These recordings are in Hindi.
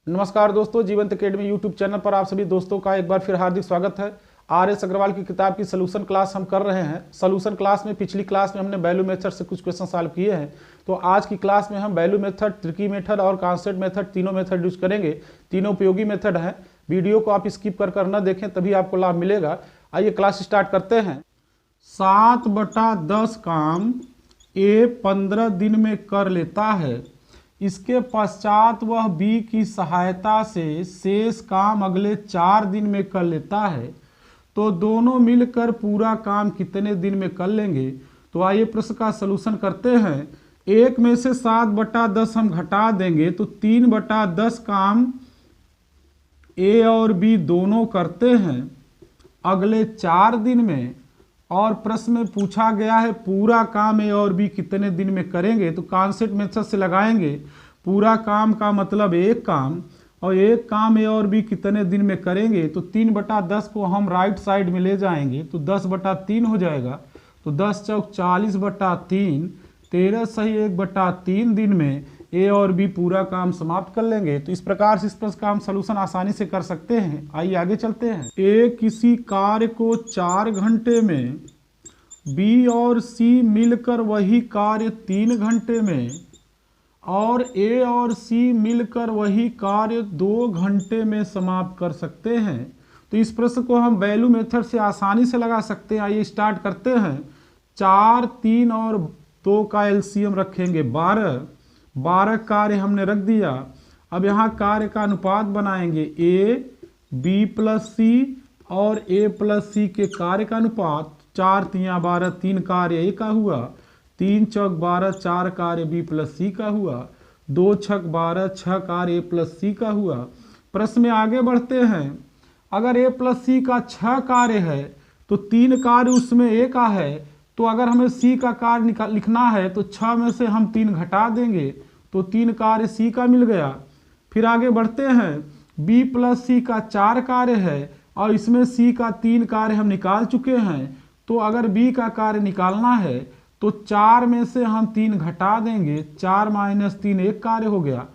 नमस्कार दोस्तों, जीवंत अकेडमी यूट्यूब चैनल पर आप सभी दोस्तों का एक बार फिर हार्दिक स्वागत है। आर.एस. अग्रवाल की किताब की सोल्यूशन क्लास हम कर रहे हैं। सोल्यूशन क्लास में पिछली क्लास में हमने वैल्यू मेथड से कुछ क्वेश्चन सॉल्व किए हैं, तो आज की क्लास में हम वैल्यू मेथड, ट्रिकी मेथड और कांस्टेंट मेथड तीनों मेथड यूज करेंगे। तीनों उपयोगी मेथड हैं। वीडियो को आप स्किप कर न देखें, तभी आपको लाभ मिलेगा। आइए क्लास स्टार्ट करते हैं। 7/10 काम ए 15 दिन में कर लेता है। इसके पश्चात वह बी की सहायता से शेष काम अगले 4 दिन में कर लेता है, तो दोनों मिलकर पूरा काम कितने दिन में कर लेंगे। तो आइए प्रश्न का सलूशन करते हैं। एक में से 7/10 हम घटा देंगे तो 3/10 काम ए और बी दोनों करते हैं अगले 4 दिन में, और प्रश्न में पूछा गया है पूरा काम ए और बी कितने दिन में करेंगे। तो कांस्टेंट मेथड से लगाएंगे। पूरा काम का मतलब एक काम, और एक काम ए और बी कितने दिन में करेंगे। तो 3/10 को हम राइट साइड में ले जाएंगे तो 10/3 हो जाएगा। तो 10 चौक 40/3, 13 सही 1/3 दिन में ए और बी पूरा काम समाप्त कर लेंगे। तो इस प्रकार से इस प्रश्न का हम सलूशन आसानी से कर सकते हैं। आइए आगे चलते हैं। ए किसी कार्य को 4 घंटे में, बी और सी मिलकर वही कार्य 3 घंटे में, और ए और सी मिलकर वही कार्य 2 घंटे में समाप्त कर सकते हैं। तो इस प्रश्न को हम वैल्यू मेथड से आसानी से लगा सकते हैं। आइए स्टार्ट करते हैं। 4, 3 और 2 का एलसीएम रखेंगे 12 कार्य हमने रख दिया। अब यहाँ कार्य का अनुपात बनाएंगे ए बी प्लस सी और ए प्लस सी के कार्य का अनुपात। 4 3 12, 3 कार्य ए का हुआ, 3 चौक 12, 4 कार्य बी प्लस सी का हुआ, 2 छक 12, 6 कार्य ए प्लस सी का हुआ। प्रश्न में आगे बढ़ते हैं। अगर ए प्लस सी का 6 कार्य है तो 3 कार्य उसमें ए का है, तो अगर हमें सी का कार्य लिखना है तो 6 में से हम 3 घटा देंगे तो 3 कार्य सी का मिल गया। फिर आगे बढ़ते हैं। बी प्लस सी का 4 कार्य है और इसमें सी का 3 कार्य हम निकाल चुके हैं, तो अगर बी का कार्य निकालना है तो 4 में से हम 3 घटा देंगे। 4 - 3 1 कार्य हो गया,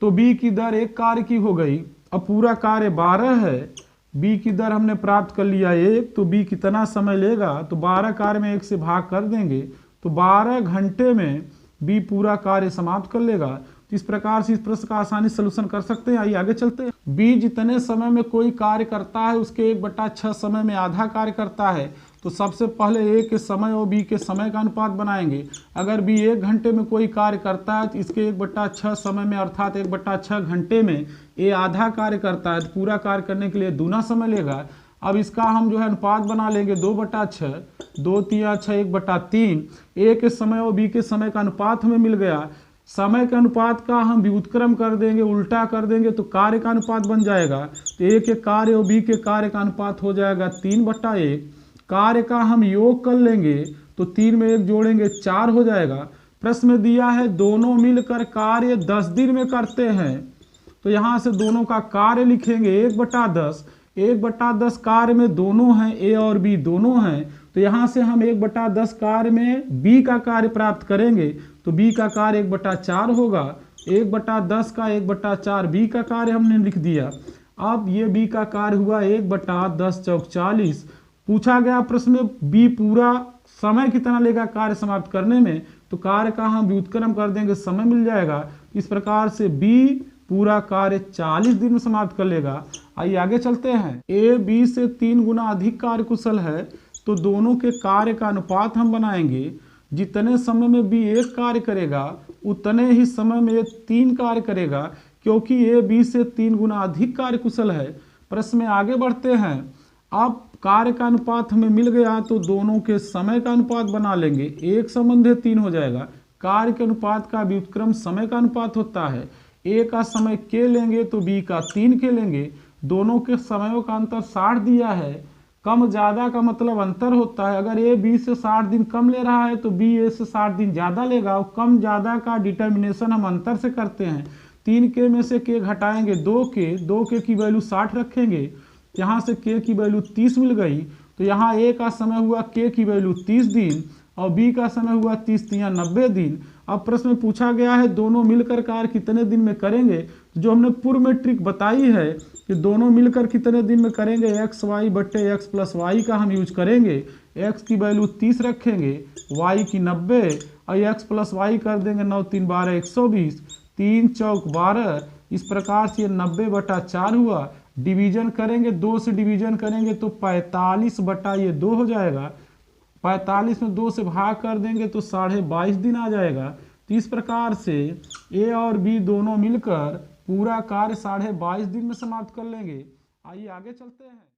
तो बी की दर 1 कार्य की हो गई। अब पूरा कार्य 12 है, बी की दर हमने प्राप्त कर लिया 1, तो बी कितना समय लेगा। तो 12 कार्य में 1 से भाग कर देंगे तो 12 घंटे में बी पूरा कार्य समाप्त कर लेगा। तो इस प्रकार से इस प्रश्न का आसानी से सलूशन कर सकते हैं। आइए आगे चलते हैं। बी जितने समय में कोई कार्य करता है उसके 1/6 समय में आधा कार्य करता है। तो सबसे पहले ए के समय और बी के समय का अनुपात बनाएंगे। अगर बी 1 घंटे में कोई कार्य करता है तो इसके 1/6 समय में, अर्थात 1/6 घंटे में ए आधा कार्य करता है, तो पूरा कार्य करने के लिए दूना समय लेगा। अब इसका हम जो है अनुपात बना लेंगे 2/6, 2 3 6 1/3। ए के समय और बी के समय का अनुपात हमें मिल गया। समय के अनुपात का हम व्युत्क्रम कर देंगे, उल्टा कर देंगे तो कार्य का अनुपात बन जाएगा। तो ए के कार्य और बी के कार्य का अनुपात हो जाएगा 3/1। कार्य का हम योग कर लेंगे तो 3 में 1 जोड़ेंगे 4 हो जाएगा। प्रश्न में दिया है दोनों मिलकर कार्य 10 दिन में करते हैं, तो यहाँ से दोनों का कार्य लिखेंगे 1/10। 1/10 कार्य में दोनों हैं, ए और बी दोनों हैं, तो यहाँ से हम 1/10 कार्य में बी का कार्य प्राप्त करेंगे, तो बी का कार्य 1/4 होगा। 1/10 का 1/4 बी का कार्य हमने लिख दिया। अब ये बी का कार्य हुआ 1/10 चौक 40। पूछा गया प्रश्न में बी पूरा समय कितना लेगा कार्य समाप्त करने में, तो कार्य का हम व्युत्क्रम कर देंगे, समय मिल जाएगा। इस प्रकार से बी पूरा कार्य 40 दिन में समाप्त कर लेगा। आइए आगे चलते हैं। ए बी से 3 गुना अधिक कार्य कुशल है, तो दोनों के कार्य का अनुपात हम बनाएंगे। जितने समय में बी 1 कार्य करेगा उतने ही समय में ये 3 कार्य करेगा, क्योंकि ए बी से 3 गुना अधिक कार्य कुशल है। प्रश्न में आगे बढ़ते हैं। अब कार्य का अनुपात हमें मिल गया तो दोनों के समय का अनुपात बना लेंगे। 1 संबंधित 3 हो जाएगा। कार्य के अनुपात का व्युत्क्रम समय का अनुपात होता है। ए का समय के लेंगे तो बी का 3 के लेंगे। दोनों के समयों का अंतर 60 दिया है। कम ज्यादा का मतलब अंतर होता है। अगर ए बी से 60 दिन कम ले रहा है तो बी ए से 60 दिन ज्यादा लेगा, और कम ज्यादा का डिटर्मिनेशन हम अंतर से करते हैं। 3 के में से के घटाएंगे 2 के की वैल्यू 60 रखेंगे, यहाँ से के की वैल्यू 30 मिल गई। तो यहाँ ए का समय हुआ के की वैल्यू 30 दिन और बी का समय हुआ 30 × 90 दिन। अब प्रश्न में पूछा गया है दोनों मिलकर कार्य कितने दिन में करेंगे, जो हमने पूर्व में ट्रिक बताई है कि दोनों मिलकर कितने दिन में करेंगे, एक्स वाई बट्टे एक्स प्लस वाई का हम यूज करेंगे। एक्स की वैल्यू 30 रखेंगे, वाई की 90 और एक्स प्लस वाई कर देंगे 9 3 12 120, 3 चौक 12। इस प्रकार से ये 90/4 हुआ। डिवीजन करेंगे, 2 से डिवीजन करेंगे तो 45/2 हो जाएगा। 45 में 2 से भाग कर देंगे तो 22.5 दिन आ जाएगा। तो इस प्रकार से ए और बी दोनों मिलकर पूरा कार्य 22.5 दिन में समाप्त कर लेंगे। आइए आगे चलते हैं।